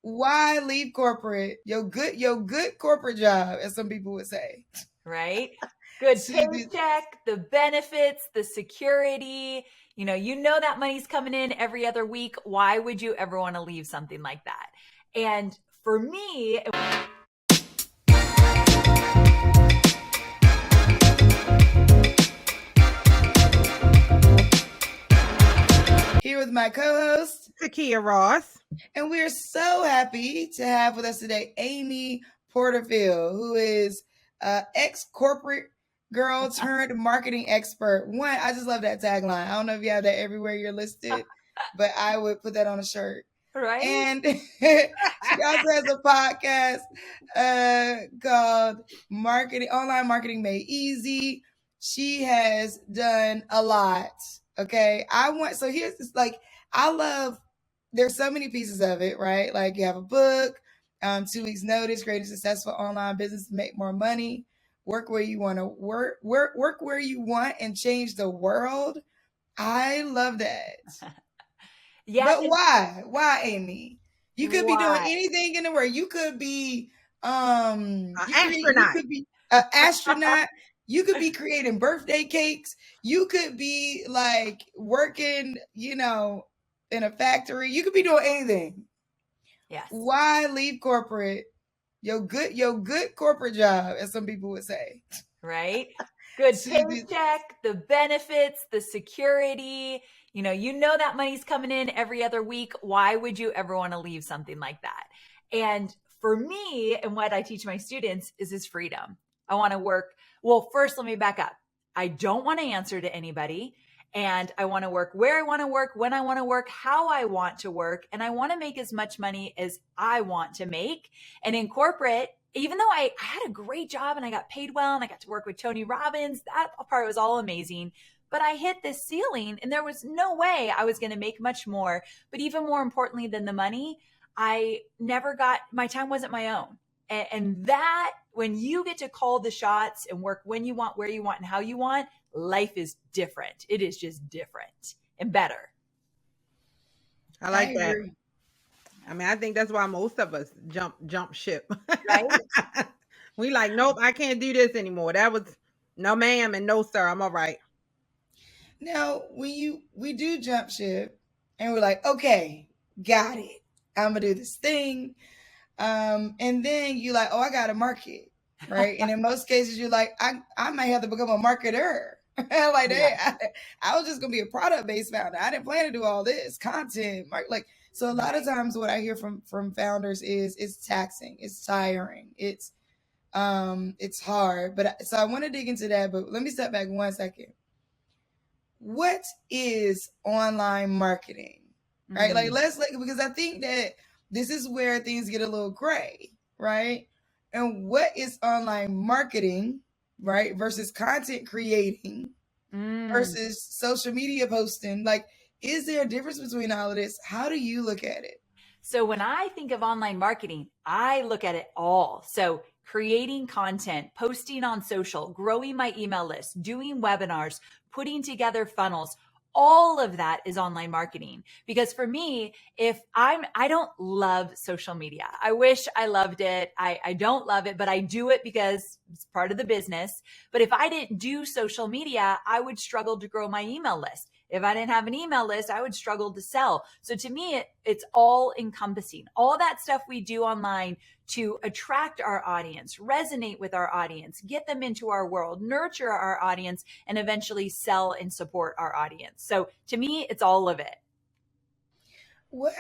Why leave corporate? Your good corporate job, as some people would say. Right? Good To do- paycheck, the benefits, the security. You know that money's coming in every other week. Why would you ever want to leave something like that? And for me, Here with my co-host, Takia Ross. and we're so happy to have with us today Amy Porterfield, who is ex-corporate girl turned marketing expert. One, I just love that tagline. I don't know if you have that everywhere you're listed, but I would put that on a shirt. right? And she also has a podcast called Online Marketing Made Easy. She has done a lot. Okay. So here's this, I love, there's so many pieces of it, right? Like you have a book, 2 weeks notice, create a successful online business to make more money, work where you want to work where you want and change the world. I love that. Yeah. But why, Amy? You could be doing Why? anything in the world. You could be astronaut. You could be an astronaut. You could be creating birthday cakes. You could be like working, in a factory. You could be doing anything. Yes. Why leave corporate? Your good corporate job, as some people would say. Right? Good To do- paycheck, the benefits, the security. You know that money's coming in every other week. Why would you ever want to leave something like that? And for me, and what I teach my students is freedom. I want to work. Well, first, let me back up. I don't want to answer to anybody. And I want to work where I want to work, when I want to work, how I want to work. And I want to make as much money as I want to make. And in corporate, even though I had a great job and I got paid well and I got to work with Tony Robbins, that part was all amazing. But I hit this ceiling and there was no way I was going to make much more. But even more importantly than the money, my time wasn't my own. And that, when you get to call the shots and work when you want, where you want, and how you want, life is different. It is just different and better. I like that. agree. I mean, I think that's why most of us jump ship. Right? We like, nope, I can't do this anymore. That was no ma'am and no sir. I'm all right. Now, we do jump ship, and we're like, okay, got it. I'm gonna do this thing. And then you like, oh, I got to market, right? And in most cases, you're like, I might have to become a marketer. Like that. I was just gonna be a product-based founder. I didn't plan to do all this content, so a lot of times what I hear from founders is it's taxing, it's tiring, it's hard. But so I want to dig into that, but let me step back 1 second. What is online marketing? Right? Because I think that this is where things get a little gray, right? And what is online marketing, right? Versus content creating versus social media posting. Like, is there a difference between all of this? How do you look at it? So when I think of online marketing, I look at it all. So creating content, posting on social, growing my email list, doing webinars, putting together funnels, all of that is online marketing. Because for me, I don't love social media. I wish I loved it. I don't love it, but I do it because it's part of the business. But if I didn't do social media, I would struggle to grow my email list. If I didn't have an email list, I would struggle to sell. So to me, it's all encompassing. All that stuff we do online to attract our audience, resonate with our audience, get them into our world, nurture our audience, and eventually sell and support our audience. So to me, it's all of it. What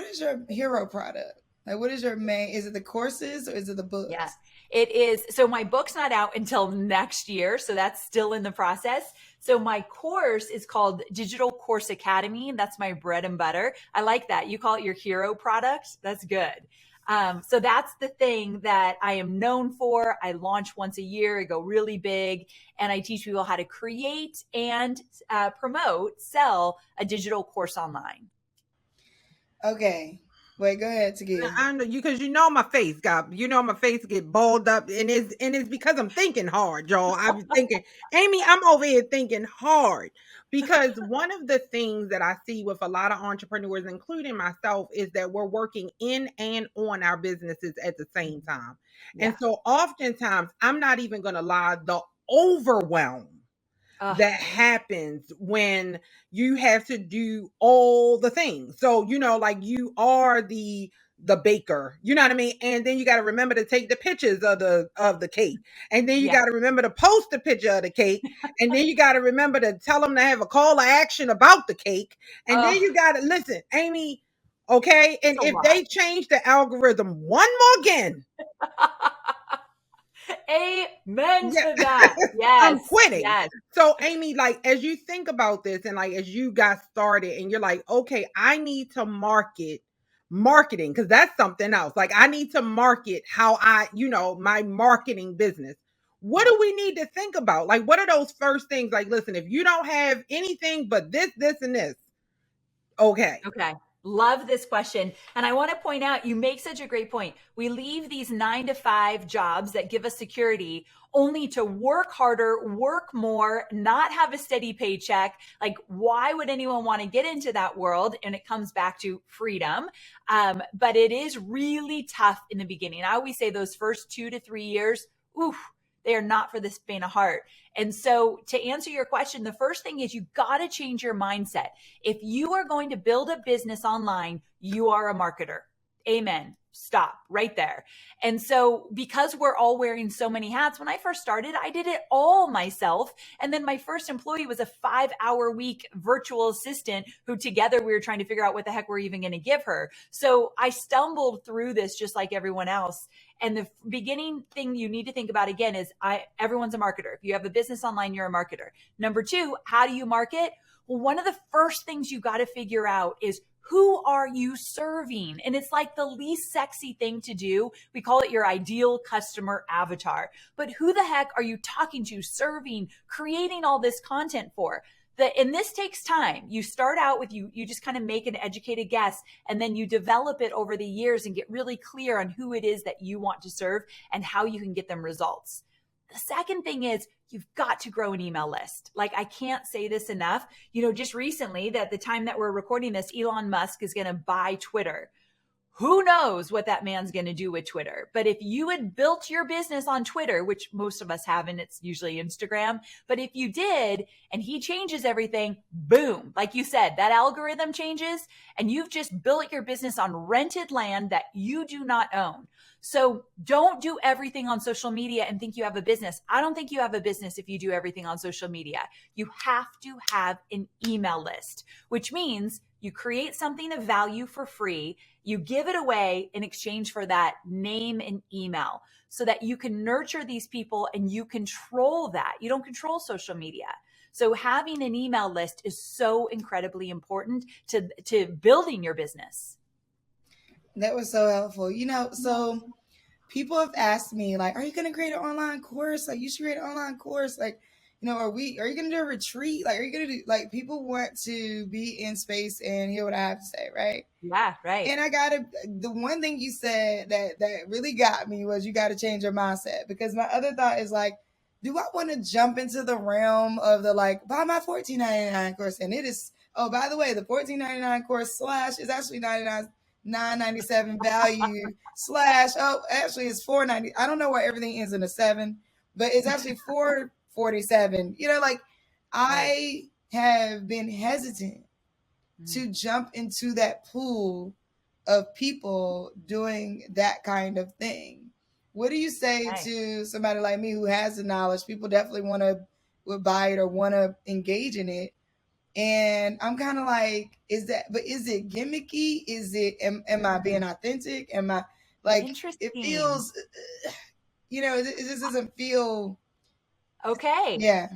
is your hero product? Like, what is your main? Is it the courses or is it the books? Yeah, it is. So my book's not out until next year. So that's still in the process. So my course is called Digital Course Academy. That's my bread and butter. I like that. You call it your hero product. That's good. So that's the thing that I am known for. I launch once a year. I go really big, and I teach people how to create and sell a digital course online. Okay. Wait, go ahead to give. I know you because my face my face get balled up, and it's because I'm thinking hard, y'all. I'm thinking, Amy, I'm over here thinking hard because one of the things that I see with a lot of entrepreneurs, including myself, is that we're working in and on our businesses at the same time. Yeah. And so oftentimes, I'm not even going to lie, the overwhelm Ugh. that happens when you have to do all the things. So, like you are the baker, you know what I mean? And then you got to remember to take the pictures of the cake. And then you Yeah. got to remember to post a picture of the cake. And then you got to remember to tell them to have a call to action about the cake. And then Oh, you got to listen, Amy, okay? it's And a if lot. they change the algorithm one more again, Amen yeah, to that. I'm Yes. quitting. Yes. So, Amy, like, as you think about this and like as you got started and you're like, okay, I need to marketing, because that's something else. Like, I need to market how my marketing business. What Yeah. do we need to think about? Like, what are those first things? Like, listen, if you don't have anything but this, and this, okay. Okay. Love this question. And I want to point out, you make such a great point. We leave these 9 to 5 jobs that give us security only to work harder, work more, not have a steady paycheck. Like, why would anyone want to get into that world? And it comes back to freedom. But it is really tough in the beginning. I always say those first 2 to 3 years, oof, they are not for the faint of heart. And so to answer your question, the first thing is you got to change your mindset. If you are going to build a business online, you are a marketer. Amen. Stop right there. And so because we're all wearing so many hats, when I first started, I did it all myself. And then my first employee was a 5-hour week virtual assistant who together we were trying to figure out what the heck we're even going to give her. So I stumbled through this just like everyone else. And the beginning thing you need to think about again is everyone's a marketer. If you have a business online, you're a marketer. Number 2, how do you market? Well, one of the first things you got to figure out is who are you serving? And it's like the least sexy thing to do. We call it your ideal customer avatar. But who the heck are you talking to, serving, creating all this content for? And this takes time. You start out with you just kind of make an educated guess, and then you develop it over the years and get really clear on who it is that you want to serve and how you can get them results. The second thing is you've got to grow an email list. Like, I can't say this enough. Just recently, that the time that we're recording this, Elon Musk is going to buy Twitter. Who knows what that man's going to do with Twitter? But if you had built your business on Twitter, which most of us haven't, it's usually Instagram. But if you did, and he changes everything, boom, like you said, that algorithm changes and you've just built your business on rented land that you do not own. So don't do everything on social media and think you have a business. I don't think you have a business if you do everything on social media. You have to have an email list, which means you create something of value for free. You give it away in exchange for that name and email so that you can nurture these people and you control that. You don't control social media. So having an email list is so incredibly important to building your business. That was so helpful. So people have asked me, like, are you going to create an online course? Like, you should create an online course. Like, are you going to do a retreat? Like, are you going to do, like, people want to be in space and hear what I have to say, right? Yeah, right. And the one thing you said that really got me was you got to change your mindset, because my other thought is like, do I want to jump into the realm of the, like, buy my $14.99 course? And it is, oh, by the way, the $14.99 course slash is actually $997 value slash, oh, actually it's $490. I don't know why everything ends in a 7, but it's actually $447. Like, I have been hesitant to jump into that pool of people doing that kind of thing. What do you say to somebody like me who has the knowledge? People definitely would buy it or want to engage in it. And I'm kind of like, is it gimmicky? Am I being authentic? Am I like, Interesting. it feels, it just doesn't feel. Okay. Yeah.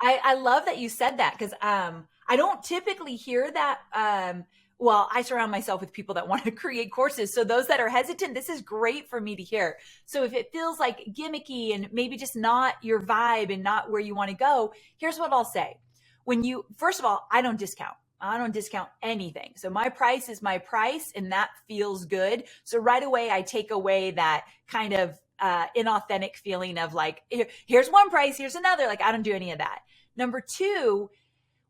I love that you said that, because I don't typically hear that. Well, I surround myself with people that want to create courses. So those that are hesitant, this is great for me to hear. So if it feels like gimmicky and maybe just not your vibe and not where you want to go, here's what I'll say. First of all, I don't discount. I don't discount anything. So my price is my price, and that feels good. So right away, I take away that kind of inauthentic feeling of like, here's one price, here's another. Like, I don't do any of that. Number two,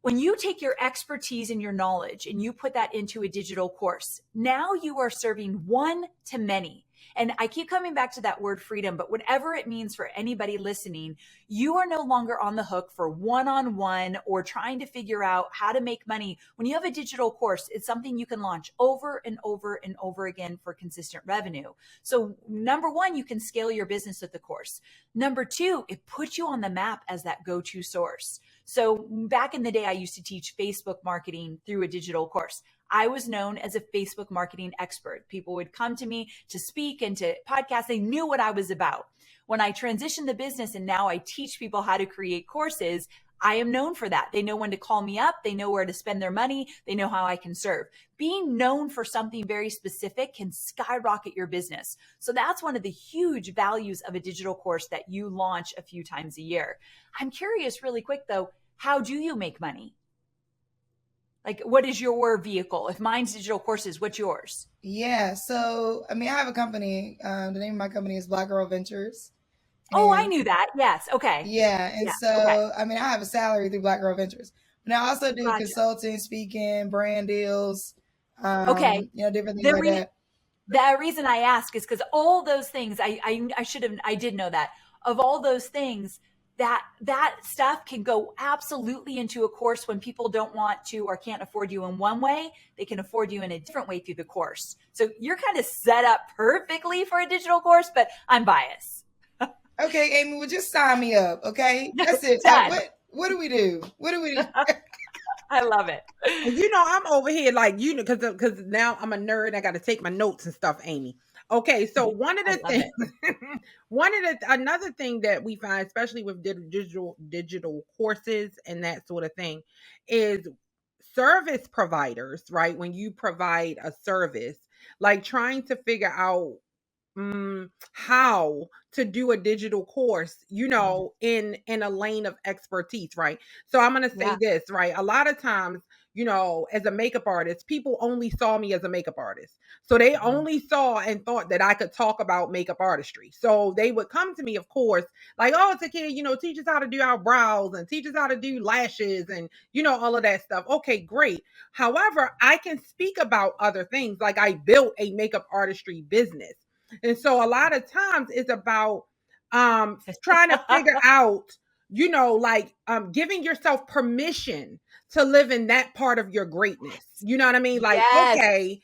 when you take your expertise and your knowledge and you put that into a digital course, now you are serving one to many. And I keep coming back to that word freedom, but whatever it means for anybody listening, you are no longer on the hook for one-on-one or trying to figure out how to make money. When you have a digital course, it's something you can launch over and over and over again for consistent revenue. So number one, you can scale your business with the course. Number two, it puts you on the map as that go-to source. So back in the day, I used to teach Facebook marketing through a digital course. I was known as a Facebook marketing expert. People would come to me to speak and to podcast. They knew what I was about. When I transitioned the business and now I teach people how to create courses, I am known for that. They know when to call me up. They know where to spend their money. They know how I can serve. Being known for something very specific can skyrocket your business. So that's one of the huge values of a digital course that you launch a few times a year. I'm curious really quick though, how do you make money? Like, what is your vehicle? If mine's digital courses, what's yours? Yeah. So, I mean, I have a company. The name of my company is Black Girl Ventures. Oh, I And knew that. Yes. Okay. yeah. And Yeah. Okay. so, I mean, I have a salary through Black Girl Ventures, but I also do Gotcha. consulting, speaking, brand deals, Okay. different things like that. The reason I ask is because all those things, I did know that. Of all those things, that stuff can go absolutely into a course when people don't want to or can't afford you in one way. They can afford you in a different way through the course. So you're kind of set up perfectly for a digital course, but I'm biased. Okay, Amy, well, just sign me up. Okay, that's it. What do we do? What do we do? I love it. I'm over here like, because now I'm a nerd. I got to take my notes and stuff, Amy. Okay, so one of the things, another thing that we find, especially with digital courses and that sort of thing, is service providers, right? When you provide a service, like trying to figure out how to do a digital course, in a lane of expertise, right? So I'm going to say this, right? A lot of times, as a makeup artist, people only saw me as a makeup artist. So they only saw and thought that I could talk about makeup artistry. So they would come to me, of course, like, oh, it's a kid, teach us how to do our brows and teach us how to do lashes and, all of that stuff. Okay, great. However, I can speak about other things. Like I built a makeup artistry business. And so a lot of times it's about trying to figure out, giving yourself permission to live in that part of your greatness. You know what I mean? Like, yes. Okay,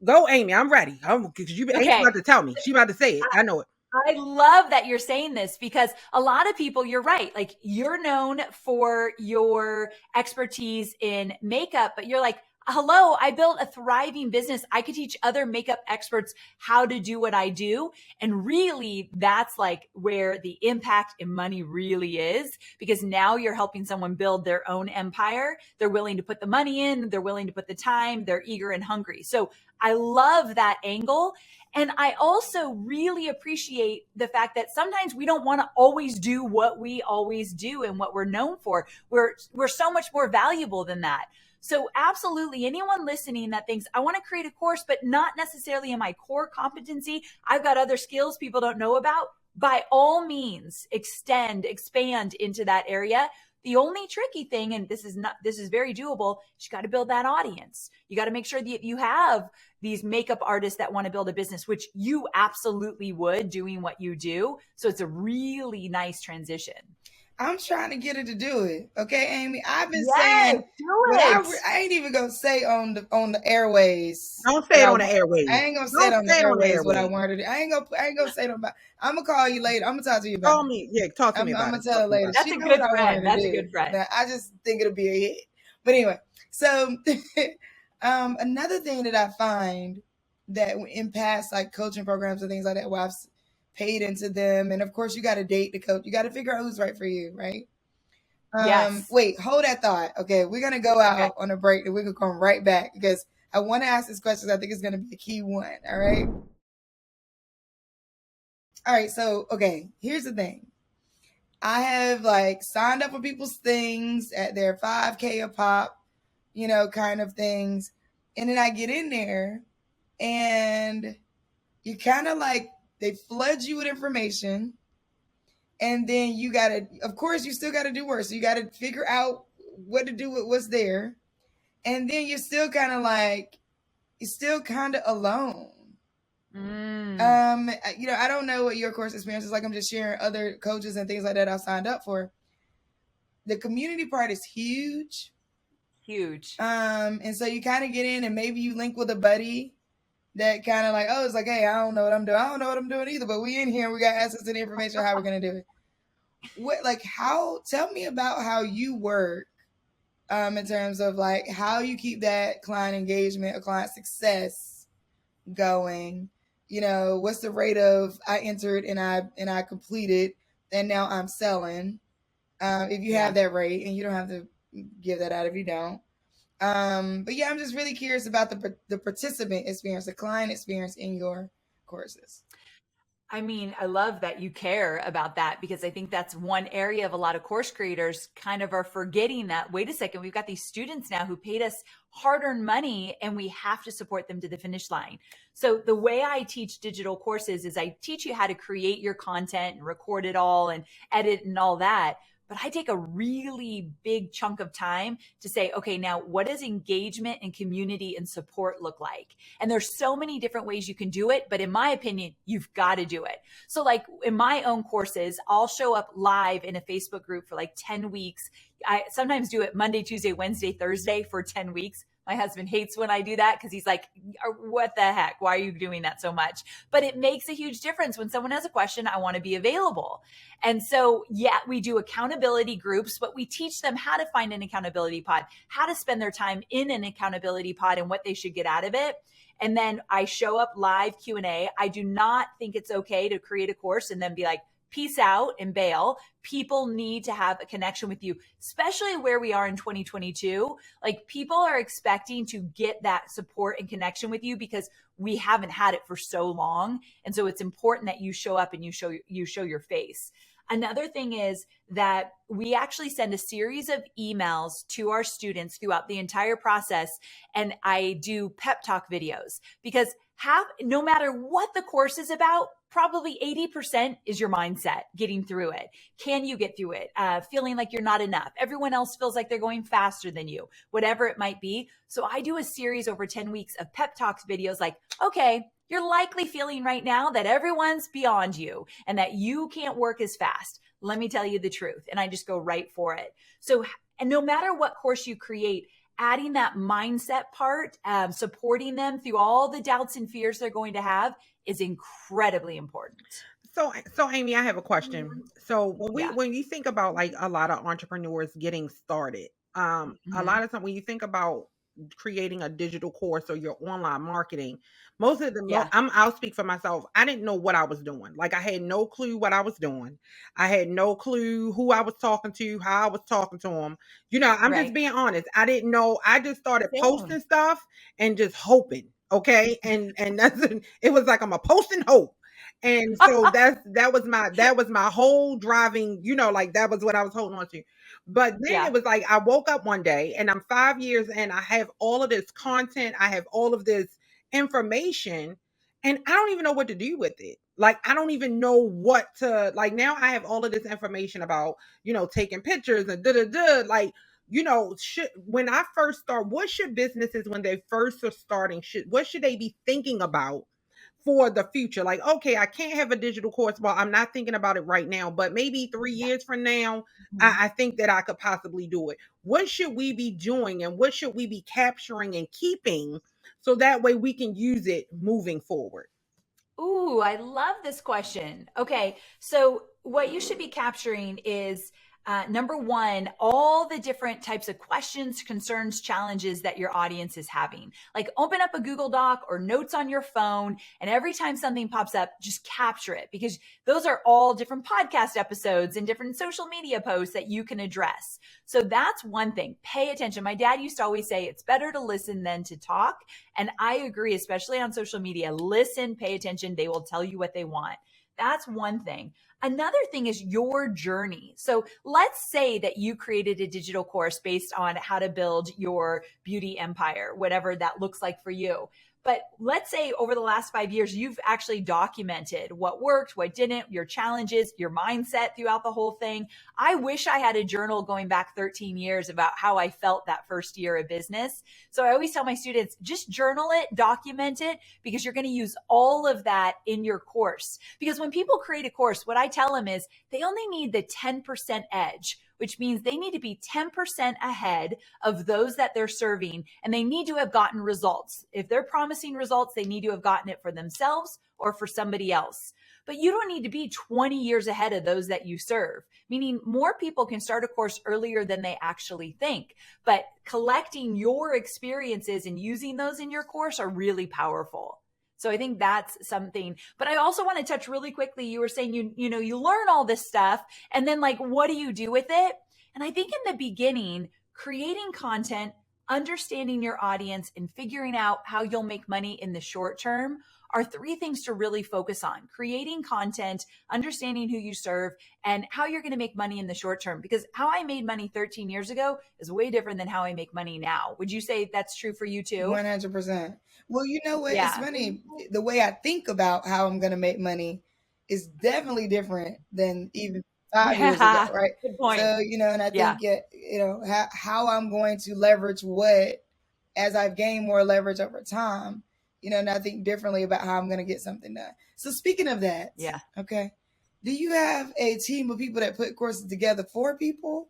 go, Amy. I'm ready. Because Amy's about to tell me. She about to say it. I know it. I love that you're saying this because a lot of people, you're right. Like you're known for your expertise in makeup, but you're like, hello, I built a thriving business. I could teach other makeup experts how to do what I do. And really that's like where the impact and money really is, because now you're helping someone build their own empire. They're willing to put the money in, they're willing to put the time, they're eager and hungry. So I love that angle. And I also really appreciate the fact that sometimes we don't want to always do what we always do and what we're known for. We're so much more valuable than that. So absolutely, anyone listening that thinks I want to create a course, but not necessarily in my core competency, I've got other skills people don't know about, by all means, expand into that area. The only tricky thing, and this is very doable, is you got to build that audience. You got to make sure that you have these makeup artists that want to build a business, which you absolutely would doing what you do. So it's a really nice transition. I'm trying to get her to do it. Okay, Amy. I've been Yes, saying, do but it. I ain't even gonna say on the airways. Don't say it on the airways. I ain't gonna say it on the airways what I wanted to do. I ain't gonna say it about. I'm gonna call you later. I'm gonna talk to you about. Call me. Yeah, talk to me about it. I'm gonna tell her later. That's a good friend. That's a good friend. I just think it'll be a hit. But anyway, so another thing that I find that in past like coaching programs and things like that, where I've paid into them, and of course you got to date the coach. You got to figure out who's right for you, right? Yes. Wait, hold that thought. Okay, we're gonna go out on a break, and we're gonna come right back because I want to ask this question. I think it's gonna be a key one. All right. All right. So, okay, here's the thing. I have like signed up for people's things at their 5K a pop. kind of things. And then I get in there and you kind of like, they flood you with information. And then you got to, of course, you still got to do work. So you got to figure out what to do with what's there. And then you're still kind of like, you're still kind of alone. I don't know what your course experience is like. I'm just sharing other coaches and things like that I've signed up for. The community part is huge. Huge. And so you kind of get in and maybe you link with a buddy that kind of like, oh, it's like, hey, I don't know what I'm doing. I don't know what I'm doing either, but we in here, we got access to the information, how we're going to do it. Tell me about how you work in terms of like how you keep that client engagement or client success going. What's the rate of I entered and I completed and now I'm selling. If you have that rate, and you don't have to give that out if you don't. But yeah, I'm just really curious about the participant experience, the client experience in your courses. I mean, I love that you care about that, because I think that's one area of a lot of course creators kind of are forgetting that, wait a second, we've got these students now who paid us hard-earned money and we have to support them to the finish line. So the way I teach digital courses is I teach you how to create your content and record it all and edit and all that. But I take a really big chunk of time to say, okay, now what does engagement and community and support look like? And there's so many different ways you can do it, but in my opinion, you've got to do it. So like in my own courses, I'll show up live in a Facebook group for like 10 weeks. I sometimes do it Monday, Tuesday, Wednesday, Thursday for 10 weeks. My husband hates when I do that because he's like, what the heck? Why are you doing that so much? But it makes a huge difference. When someone has a question, I want to be available. And so, yeah, we do accountability groups, but we teach them how to find an accountability pod, how to spend their time in an accountability pod and what they should get out of it. And then I show up live Q&A. I do not think it's okay to create a course and then be like, peace out and bail. People need to have a connection with you, especially where we are in 2022. Like people are expecting to get that support and connection with you because we haven't had it for so long. And so it's important that you show up and you show your face. Another thing is that we actually send a series of emails to our students throughout the entire process. And I do pep talk videos because no matter what the course is about, probably 80% is your mindset getting through it. Can you get through it? Feeling like you're not enough. Everyone else feels like they're going faster than you, whatever it might be. So I do a series over 10 weeks of pep talks videos like, okay, you're likely feeling right now that everyone's beyond you and that you can't work as fast. Let me tell you the truth. And I just go right for it. So, and no matter what course you create, adding that mindset part, supporting them through all the doubts and fears they're going to have is incredibly important. So Amy, I have a question. So when you think about like a lot of entrepreneurs getting started, a lot of time when you think about creating a digital course or your online marketing, most of them, I'll speak for myself. I didn't know what I was doing. Like I had no clue what I was doing. I had no clue who I was talking to, how I was talking to them. I'm just being honest. I didn't know. I just started posting stuff and just hoping. Okay. And that's it was like I'm a post and hope. And so that was my whole driving, like that was what I was holding on to. But then it was like I woke up one day and I'm 5 years and I have all of this content, I have all of this information, and I don't even know what to do with it. Like I don't even know what to like. Now I have all of this information about, taking pictures and like, when I first start, what should businesses when they first are starting, what should they be thinking about for the future? Like, okay, I can't have a digital course. Well, I'm not thinking about it right now, but maybe 3 years from now, I think that I could possibly do it. What should we be doing and what should we be capturing and keeping so that way we can use it moving forward? Ooh, I love this question. Okay, so what you should be capturing is number one, all the different types of questions, concerns, challenges that your audience is having. Like open up a Google Doc or notes on your phone, and every time something pops up, just capture it, because those are all different podcast episodes and different social media posts that you can address. So that's one thing. Pay attention. My dad used to always say it's better to listen than to talk. And I agree, especially on social media. Listen, pay attention. They will tell you what they want. That's one thing. Another thing is your journey. So let's say that you created a digital course based on how to build your beauty empire, whatever that looks like for you. But let's say over the last 5 years, you've actually documented what worked, what didn't, your challenges, your mindset throughout the whole thing. I wish I had a journal going back 13 years about how I felt that first year of business. So I always tell my students, just journal it, document it, because you're going to use all of that in your course. Because when people create a course, what I tell them is they only need the 10% edge, which means they need to be 10% ahead of those that they're serving, and they need to have gotten results. If they're promising results, they need to have gotten it for themselves or for somebody else. But you don't need to be 20 years ahead of those that you serve, meaning more people can start a course earlier than they actually think. But collecting your experiences and using those in your course are really powerful. So I think that's something. But I also want to touch really quickly. You were saying, you learn all this stuff, and then like, what do you do with it? And I think in the beginning, creating content, understanding your audience, and figuring out how you'll make money in the short term are 3 things to really focus on: creating content, understanding who you serve, and how you're going to make money in the short term. Because how I made money 13 years ago is way different than how I make money now. Would you say that's true for you too? 100%. Well, you know what? Yeah. It's funny. The way I think about how I'm going to make money is definitely different than even 5 years ago, right? Good point. So, and I think, how I'm going to leverage what as I've gained more leverage over time, and I think differently about how I'm going to get something done. So speaking of that, okay, do you have a team of people that put courses together for people?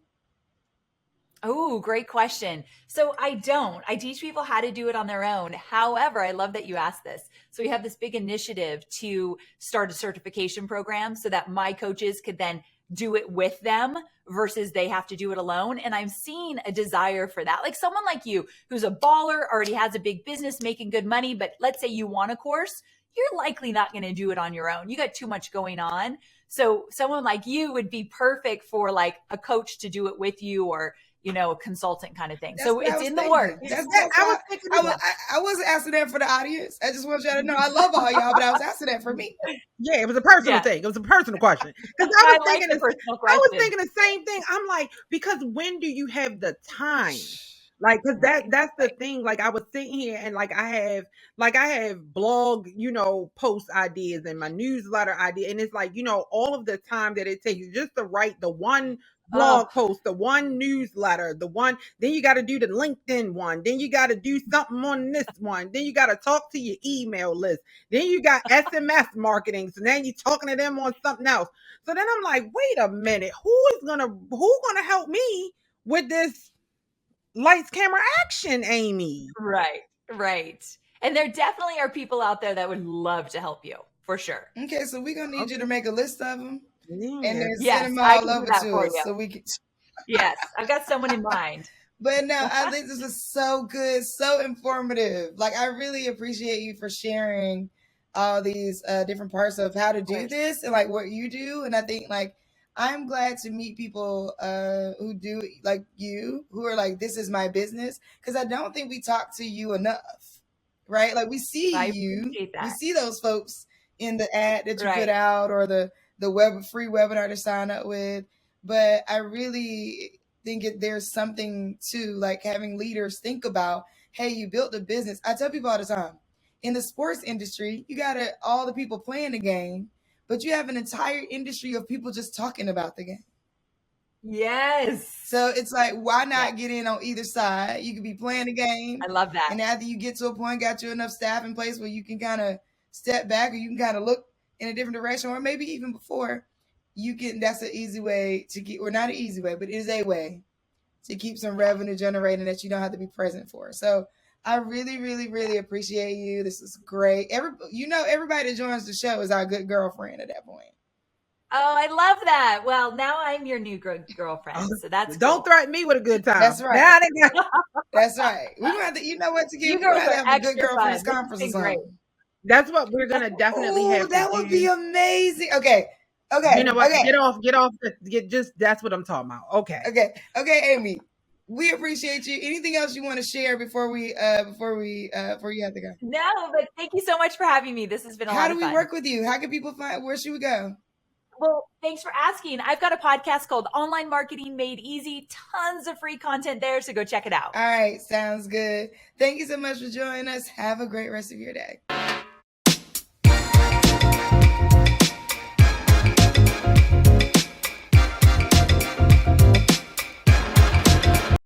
Oh, great question. So I don't. I teach people how to do it on their own. However, I love that you asked this. So we have this big initiative to start a certification program so that my coaches could then do it with them versus they have to do it alone. And I'm seeing a desire for that. Like someone like you who's a baller, already has a big business, making good money, but let's say you want a course, you're likely not going to do it on your own. You got too much going on. So someone like you would be perfect for like a coach to do it with you, or a consultant kind of thing. That's so it's in the work. I wasn't asking that for the audience. I just want y'all to know I love all y'all, but I was asking that for me. Yeah, it was a personal thing. It was a personal question. Because I was thinking the same thing. I'm like, because when do you have the time? Like, because that's the thing. Like, I was sitting here and like I have blog, post ideas and my newsletter idea, and it's like, all of the time that it takes just to write the one blog post, the one newsletter, then you got to do the LinkedIn one, then you got to do something on this one, then you got to talk to your email list, then you got SMS marketing, so then you're talking to them on something else. So then I'm like, wait a minute, who's gonna help me with this lights, camera, action, Amy? Right. And there definitely are people out there that would love to help you, for sure. Okay, so we're gonna need you to make a list of them. Yeah. And then send them all over to us so we can. Yes, I've got someone in mind. But no, I think this is so good, so informative. Like, I really appreciate you for sharing all these different parts of how to do this and like what you do. And I think like I'm glad to meet people who do like you, who are like, this is my business, because I don't think we talk to you enough, right? Like we see you, we see those folks in the ad that you put out or the free webinar to sign up with. But I really think there's something to like having leaders think about, hey, you built a business. I tell people all the time, in the sports industry, you got all the people playing the game, but you have an entire industry of people just talking about the game. Yes. So it's like, why not get in on either side? You could be playing the game. I love that. And after you get to a point, got you enough staff in place where you can kind of step back, or you can kind of look in a different direction, or maybe even before you can. That's an easy way to get, or not an easy way, but it is a way to keep some revenue generating that you don't have to be present for. So I really, really, really appreciate you. This is great. Everybody that joins the show is our good girlfriend at that point. Oh, I love that. Well, now I'm your new girlfriend, so that's cool. Don't threaten me with a good time. That's right. That's right. We're going to have to, you girls have a good girlfriend's conference or something. That's what we're gonna definitely have. That would be amazing. Okay. You know what? Get off. That's what I'm talking about. Okay, Amy. We appreciate you. Anything else you want to share before you have to go? No, but thank you so much for having me. This has been a How lot do of we fun. work with you? How can people find? Where should we go? Well, thanks for asking. I've got a podcast called Online Marketing Made Easy. Tons of free content there, so go check it out. All right, sounds good. Thank you so much for joining us. Have a great rest of your day.